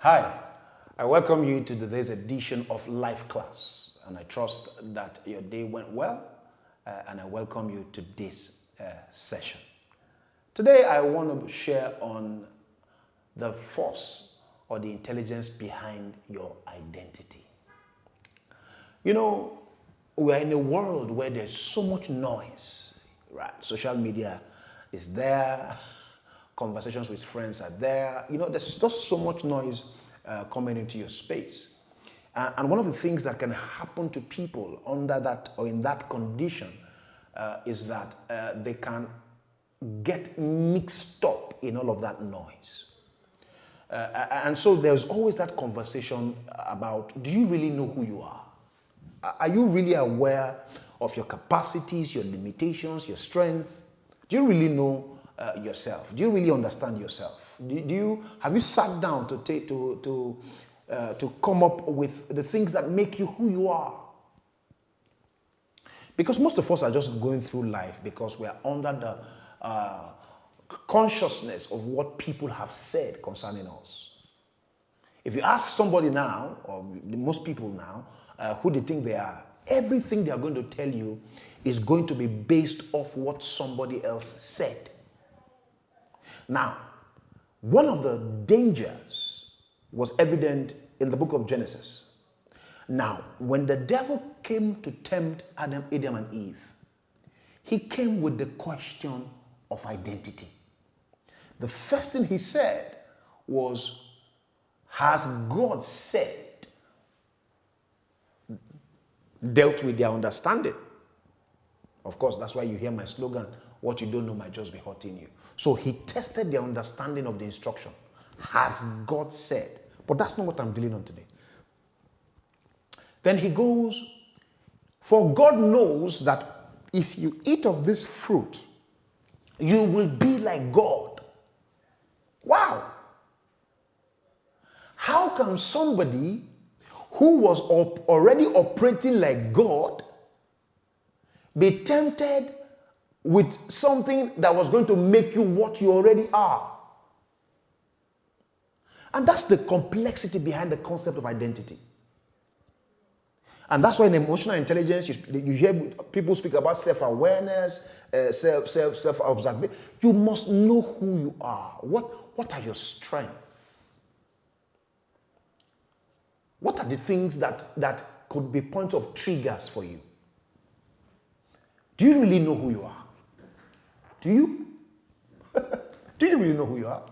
Hi, I welcome you to today's edition of Life Class, and I trust that your day went well, and I welcome you to this session. Today, I want to share on the force or the intelligence behind your identity. You know, we're in a world where there's so much noise, right? Social media is there, conversations with friends are there. You know, there's just so much noise coming into your space. And one of the things that can happen to people under that or in that condition is that they can get mixed up in all of that noise. And so there's always that conversation about, do you really know who you are? Are you really aware of your capacities, your limitations, your strengths? Do you really know yourself? Do you really understand yourself? Have you sat down to come up with the things that make you who you are? Because most of us are just going through life because we are under the consciousness of what people have said concerning us. If you ask somebody now, or most people now, who they think they are, everything they are going to tell you is going to be based off what somebody else said. Now, one of the dangers was evident in the book of Genesis. Now, when the devil came to tempt Adam and Eve, he came with the question of identity. The first thing he said was, has God said? Dealt with their understanding. Of course, that's why you hear my slogan, what you don't know might just be hurting you. So he tested their understanding of the instruction. Has God said? But that's not what I'm dealing on today. Then he goes, for God knows that if you eat of this fruit, you will be like God. Wow. How can somebody who was already operating like God be tempted with something that was going to make you what you already are? And that's the complexity behind the concept of identity. And that's why in emotional intelligence, you hear people speak about self-awareness, self-observation. You must know who you are. What are your strengths? What are the things that could be points of triggers for you? Do you really know who you are? Do you? Do you really know who you are?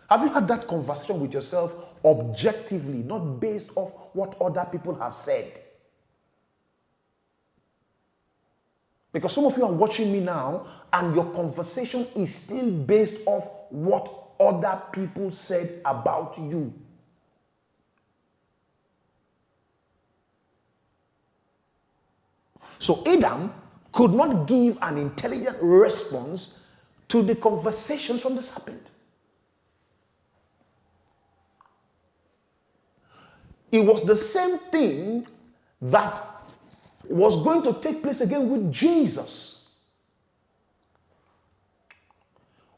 Have you had that conversation with yourself objectively, not based off what other people have said? Because some of you are watching me now and your conversation is still based off what other people said about you. So Adam could not give an intelligent response to the conversations from the serpent. It was the same thing that was going to take place again with Jesus.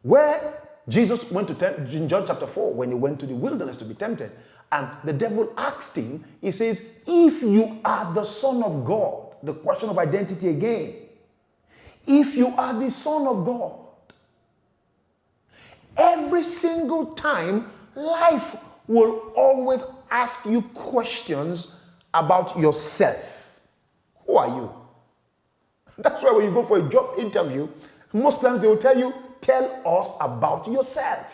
Where Jesus went to tempt, in John chapter 4, when he went to the wilderness to be tempted, and the devil asked him, he says, if you are the Son of God, the question of identity again. If you are the Son of God, every single time, life will always ask you questions about yourself. Who are you? That's why when you go for a job interview, most times they will tell you, tell us about yourself.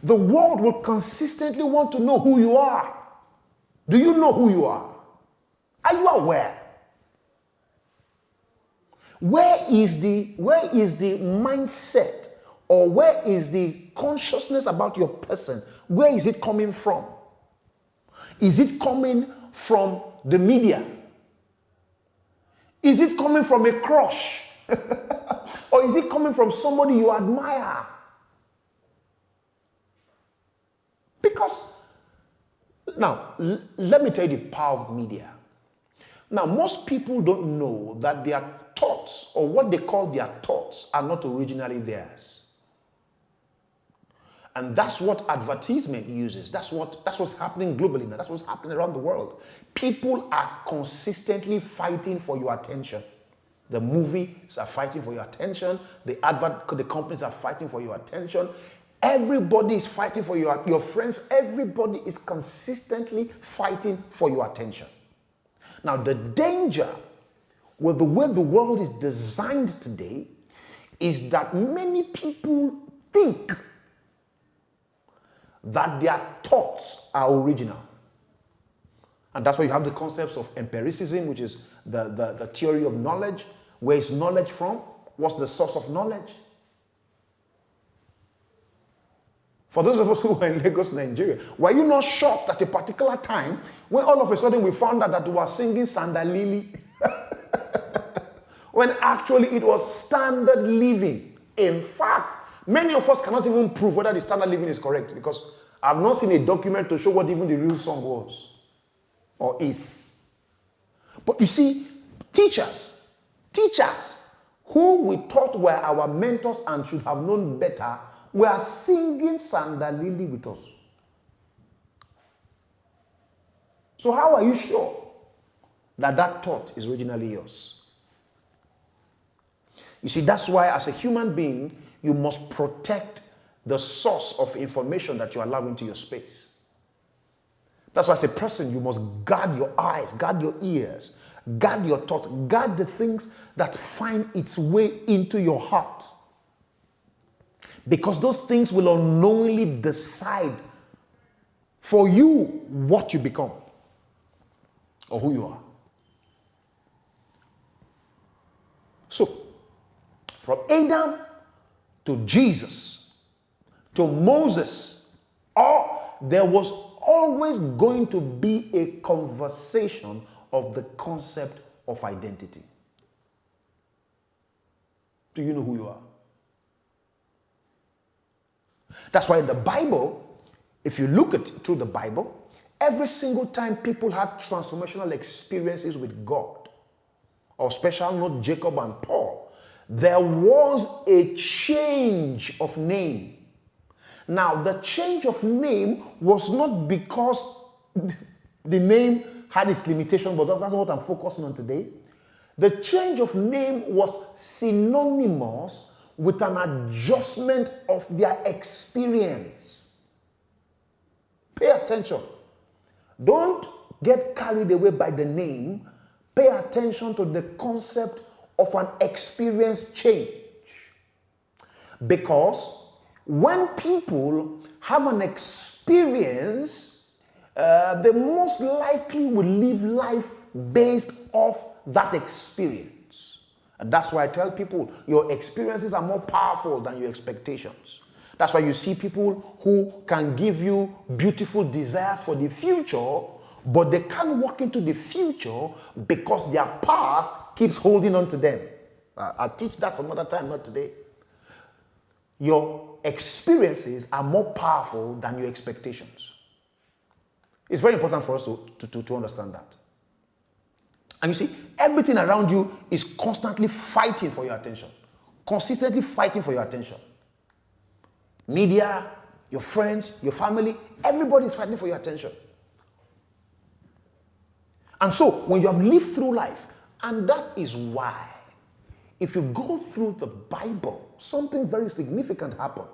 The world will consistently want to know who you are. Do you know who you are? Are you aware? Where is the mindset, or where is the consciousness about your person? Where is it coming from? Is it coming from the media? Is it coming from a crush? Or is it coming from somebody you admire? Because, now, let me tell you the power of media. Now, most people don't know that their thoughts, or what they call their thoughts, are not originally theirs. And that's what advertisement uses. That's what's happening globally now. That's what's happening around the world. People are consistently fighting for your attention. The movies are fighting for your attention. The companies are fighting for your attention. Everybody is fighting for your friends. Everybody is consistently fighting for your attention. Now, the danger with the way the world is designed today is that many people think that their thoughts are original. And that's why you have the concepts of empiricism, which is the theory of knowledge. Where is knowledge from? What's the source of knowledge? For those of us who were in Lagos, Nigeria, were you not shocked at a particular time when all of a sudden we found out that we were singing Sandalili? When actually it was standard living. In fact, many of us cannot even prove whether the standard living is correct because I've not seen a document to show what even the real song was or is. But you see, teachers who we thought were our mentors and should have known better were singing Sandalili with us. So how are you sure that thought is originally yours? You see, that's why as a human being, you must protect the source of information that you allow into your space. That's why as a person, you must guard your eyes, guard your ears, guard your thoughts, guard the things that find its way into your heart. Because those things will unknowingly decide for you what you become or who you are. So, from Adam to Jesus to Moses, there was always going to be a conversation of the concept of identity. Do you know who you are? That's why in the Bible, if you look at through the Bible, every single time people had transformational experiences with God, or special note Jacob and Paul, there was a change of name. Now, the change of name was not because the name had its limitation, but that's what I'm focusing on today. The change of name was synonymous with an adjustment of their experience. Pay attention. Don't get carried away by the name. Pay attention to the concept of an experience change. Because when people have an experience, they most likely will live life based off that experience. And that's why I tell people, your experiences are more powerful than your expectations. That's why you see people who can give you beautiful desires for the future, but they can't walk into the future because their past keeps holding on to them. I'll teach that some other time, not today. Your experiences are more powerful than your expectations. It's very important for us to understand that. And you see, everything around you is constantly fighting for your attention. Consistently fighting for your attention. Media, your friends, your family, everybody is fighting for your attention. And so, when you have lived through life, and that is why, if you go through the Bible, something very significant happened.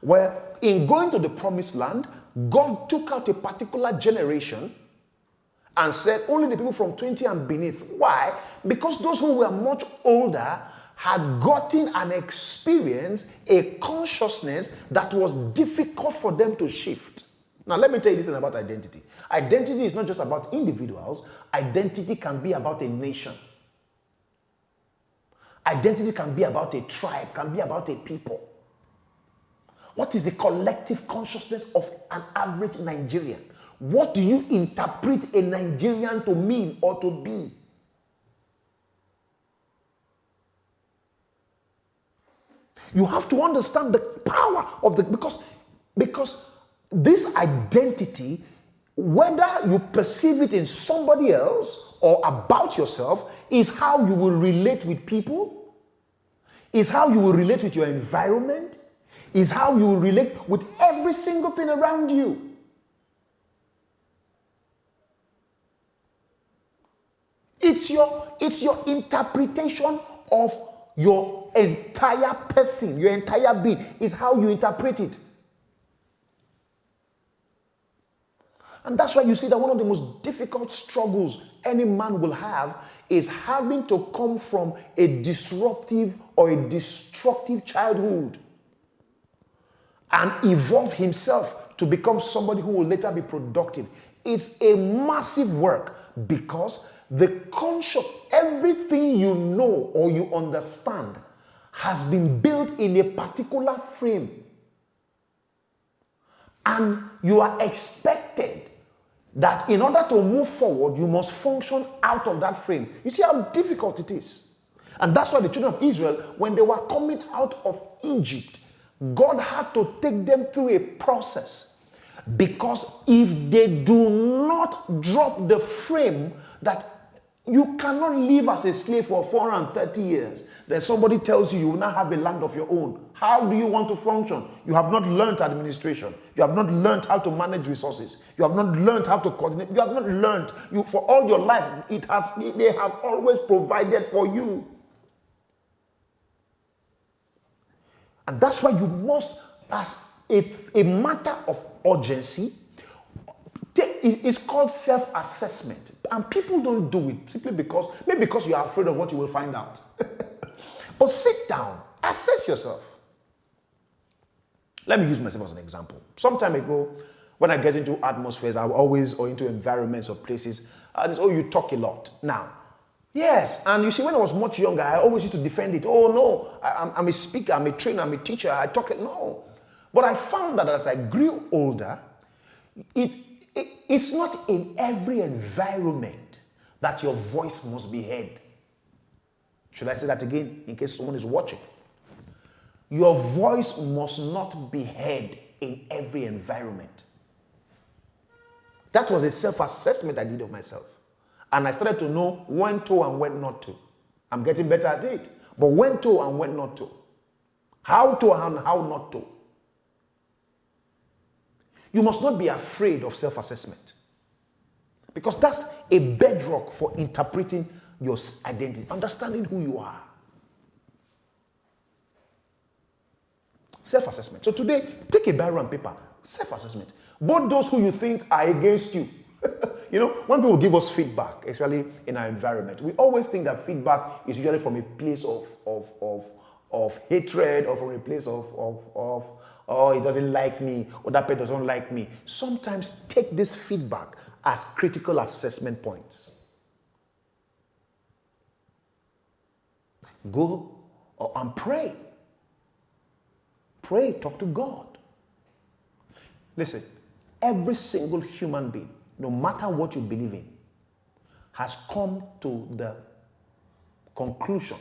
Where in going to the promised land, God took out a particular generation and said only the people from 20 and beneath. Why? Because those who were much older had gotten an experience, a consciousness that was difficult for them to shift. Now, let me tell you this thing about identity. Identity is not just about individuals. Identity can be about a nation. Identity can be about a tribe, can be about a people. What is the collective consciousness of an average Nigerian? What do you interpret a Nigerian to mean or to be? You have to understand the power of because this identity, whether you perceive it in somebody else or about yourself, is how you will relate with people, is how you will relate with your environment, is how you relate with every single thing around you. It's your interpretation of your entire person, your entire being, is how you interpret it. And that's why you see that one of the most difficult struggles any man will have is having to come from a disruptive or a destructive childhood and evolve himself to become somebody who will later be productive. It's a massive work because the conscious, everything you know or you understand has been built in a particular frame. And you are expected that in order to move forward, you must function out of that frame. You see how difficult it is. And that's why the children of Israel, when they were coming out of Egypt, God had to take them through a process. Because if they do not drop the frame that you cannot live as a slave for 430 years, then somebody tells you you will not have a land of your own. How do you want to function? You have not learned administration. You have not learned how to manage resources. You have not learned how to coordinate. You have not learned. For all your life, they have always provided for you. And that's why you must, as a matter of urgency, it's called self-assessment. And people don't do it simply because you are afraid of what you will find out. But sit down, assess yourself. Let me use myself as an example. Some time ago, when I get into atmospheres, or into environments or places, and you talk a lot. Now, yes, and you see, when I was much younger, I always used to defend it. Oh no, I'm a speaker, I'm a trainer, I'm a teacher, I talk it. No. But I found that as I grew older, it's not in every environment that your voice must be heard. Should I say that again in case someone is watching? Your voice must not be heard in every environment. That was a self-assessment I did of myself. And I started to know when to and when not to. I'm getting better at it. But when to and when not to. How to and how not to. You must not be afraid of self-assessment. Because that's a bedrock for interpreting your identity, understanding who you are. Self-assessment. So today, take a biro and paper. Self-assessment. Both those who you think are against you. When people give us feedback, especially in our environment, we always think that feedback is usually from a place of hatred or from a place of oh, he doesn't like me, or that person doesn't like me. Sometimes take this feedback as critical assessment points. Go and pray. Pray, talk to God. Listen, every single human being, no matter what you believe in, has come to the conclusion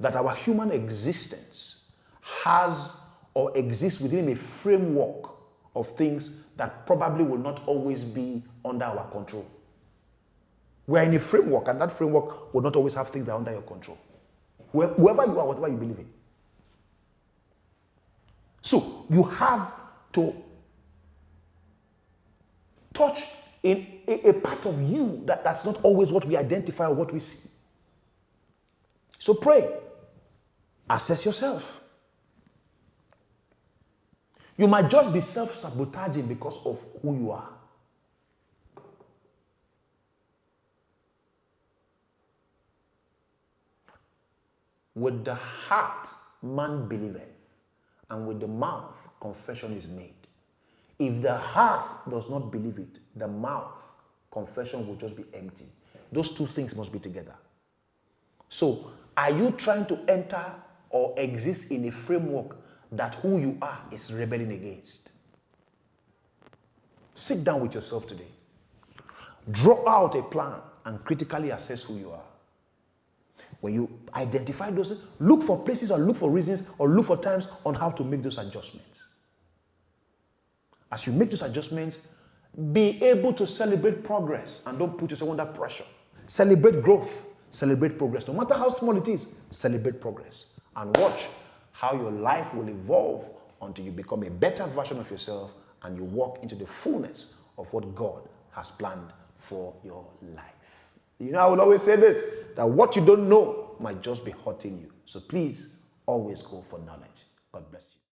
that our human existence has or exists within a framework of things that probably will not always be under our control. We're in a framework, and that framework will not always have things that are under your control. Whoever you are, whatever you believe in. So you have to touch in a part of you that's not always what we identify or what we see. So pray. Assess yourself. You might just be self-sabotaging because of who you are. With the heart man believeth, and with the mouth confession is made. If the heart does not believe it, the mouth confession will just be empty. Those two things must be together. So, are you trying to enter or exist in a framework that who you are is rebelling against? Sit down with yourself today. Draw out a plan and critically assess who you are. When you identify those things, look for places or look for reasons or look for times on how to make those adjustments. As you make those adjustments, be able to celebrate progress and don't put yourself under pressure. Celebrate growth, celebrate progress. No matter how small it is, celebrate progress. And watch how your life will evolve until you become a better version of yourself and you walk into the fullness of what God has planned for your life. You know, I will always say this, that what you don't know might just be hurting you. So please always go for knowledge. God bless you.